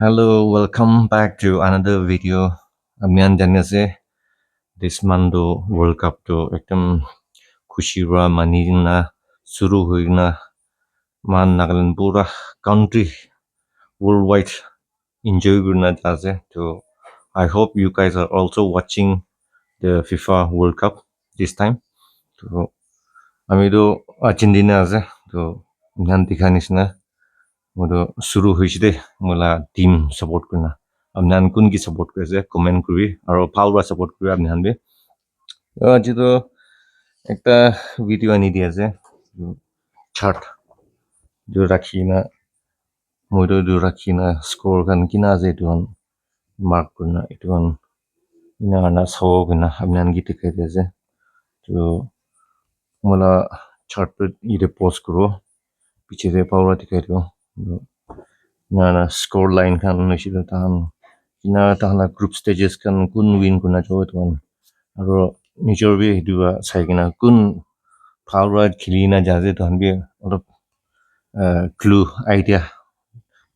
Hello, welcome back to another video. Amnian janase this month do World Cup to ekdom khushi ra mani na shuru hui na man Nagaland pura country worldwide enjoy gurna jase. So I hope you guys are also watching the FIFA World Cup this time. So ami do Argentina ase to nyan dikhanis na modo shuru hoishide mola team support kurna amnan kun ki support krise comment kuri aro palwa support kuri amnan be aji to ekta video ani di ase chart jo rakhina modo jo rakhina score kan kina ase don mark kurna eton ina na so gina amnan ki tikai ase to mola chart pe ide post kuro piche de palwa tikai do na score line kan nishida tan ina tahla group stages kan kun win kuna jo ton aro nijor bi duwa sai kina kun palwa khili na jaje ton bi olop clue idea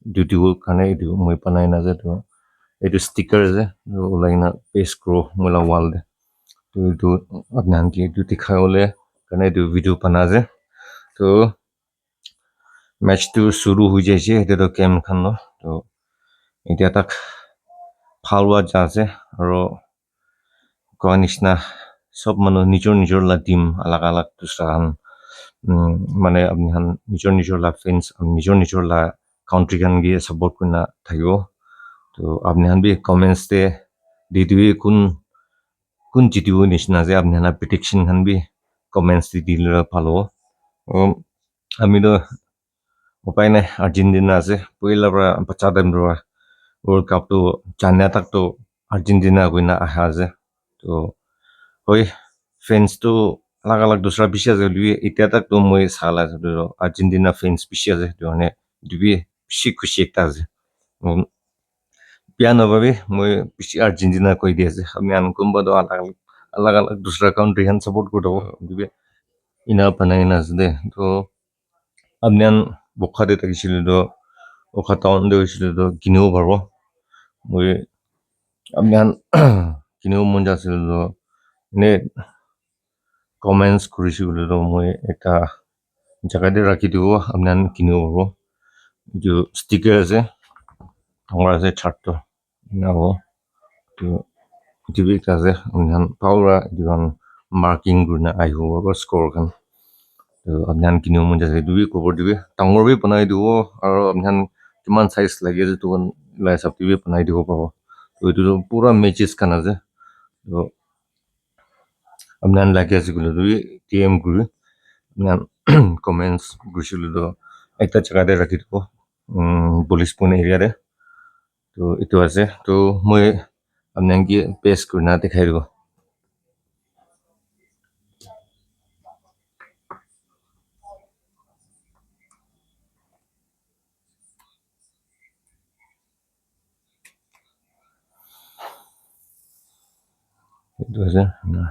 duty work kane edu moi panai na je to edu sticker je ulai na paste kro mola wall de to edu apnan ki edu dikhai ole kane edu video bana je to match to shuru hui jaise edu game khan no to etia tak phalwa jase aro koanishna sob manu nijor la team alag alag dusra han mane apni han nijor la fans nijor la country kan gi support kurna thayo to apni han bi comments te didui kun jitibu nishna je apni han prediction han bi comments te dilra phalo ami do upai nai Argentina ase poila pra bacha dem ro World Cup to chanya tak to Argentina guina aha je to hoi fans to alag alag dusra bishi ase lui etia tak to moi sala je to Argentina fans bishi ase to ne dubi bishi khushi ekta ase piano babi moi bishi Argentina koi di ase ami an kumba do alag dusra country han support kuro dubi ina panai na ase to amnian bokha de takishile do okha town de hoishile do kineu baro moi amnian kineu monja sile do ne comments kurishile do moi ekta jaga de rakhi dibo amnan kineu baro jo sticker ase thongor ase chart to na ho to dibi ekta ase amnan power diwan marking gurna ai ho score kan to amnan kineu monja se dubi cover dibi tangor bi banai dibo aro amnan kiman size lage je to lai sab dibi banai dibo pabo to etu pura matches kan ase to amnan lage ase gule dubi tm guru amnan comments gushile do ekta jaga de rakhi dibo police pon area de to etu ase to moi amnan ki paste kurna dikhai dibo etu ase na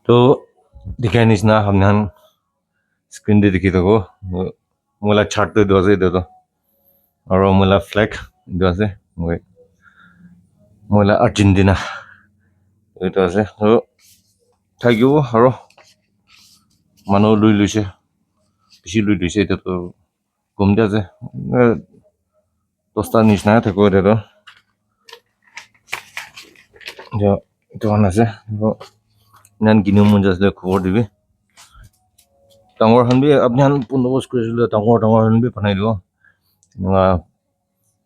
तो दिखाई निचना हमने screen दे दिखी तो मोला chart तो दो से दो तो और मोला फ्लैग दो से मोला अर्जेंटीना itu আছে তো থাকিব আৰু মানুহ লৈ লৈছে বেছি লৈ লৈছে এতিয়াতো কম দিয়া যে 10টা নিচিনাই থাকিব এতিয়াতো এইটো মান আছে ইমান কিনিব মন যাইছিলে খবৰ দিবি ডাঙৰ হান বি আপুনি হান বন্দবস্ত কৰিছিলে ডাঙৰ হান বি বনাই দিব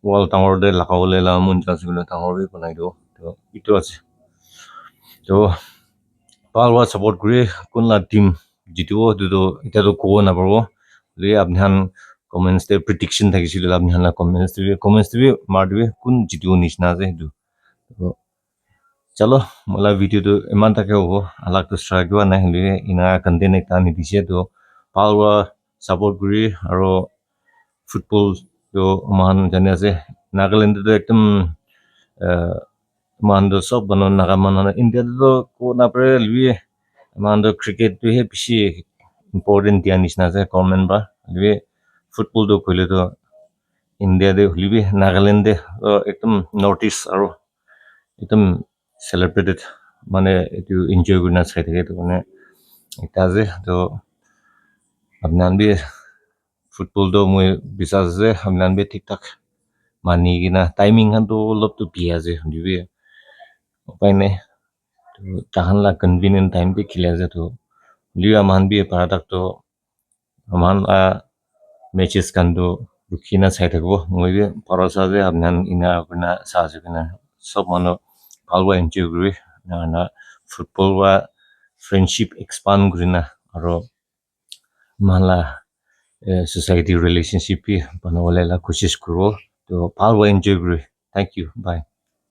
ৱাল ডাঙৰ দে লগাবলৈ মন যাইছিলে ডাঙৰ বি বনাই দিব তো এইটো আছে তো পালৱা সাপোৰ্ট কৰি কোনলা টিম জিতিব তো এতিয়াতো ক'ব নাপাব লৈ আপুনি হান কমেন্টস তে প্ৰেডিকশন থাকিছিল আপুনি হান কমেন্টস দিবি মাৰ দিবি কোন জিতিব নিচিনা আছে সেইটো তো চলো মোলা ভিডিওটো ইমান তাকে হ'ব আলাক তো ষ্ট্ৰাইক হোৱা নাই হ'লে ইনা কন্টেন্ট এটা নিদিছে তো পালৱা সাপোৰ্ট কৰি আৰু ফুটবল তো মান জানে আছে নাগালেণ্ডটো একদম মানটো সব বনো নাগা মান ইণ্ডিয়াতো কো নাপৰে লুয়ে মানটো ক্ৰিকেটটো হে বেছি ইম্পৰ্টেন্ট দিয়া নিচিনা আছে গভৰ্নমেণ্ট বা লুয়ে ফুটবলটো কইলে তো ইণ্ডিয়া দে হলিবি নাগালেণ্ড দে একদম নৰ্থ ইষ্ট আৰু একদম সেলিব্ৰেটেড মানে এটো এনজয় কৰি না চাই থাকে তো মানে এটা যে তো আপনান বি ফুটবল তো মই বিশ্বাস যে আপনান বি ঠিকঠাক মানি কিনা টাইমিং হান তো অলপ তো বিয়া যে দিবি উপায় নাই তো তাহান লা কনভিনিয়েন্ট টাইম पे खिला जे तो लिया मान भी पारदाक तो मान मैचेस kan तो रुखिना साइ थकबो মই बे परसा जे आपनान इना अपना साजे बिना सब मानो पालवा एन्जॉय गरि ना फुटबल वा फ्रेंडशिप एक्सपांड गरिना आरो माला सोसाइटी रिलेशनशिप भी बनावले ला कोशिश करो तो पालवा एन्जॉय गरि थैंक यू बाय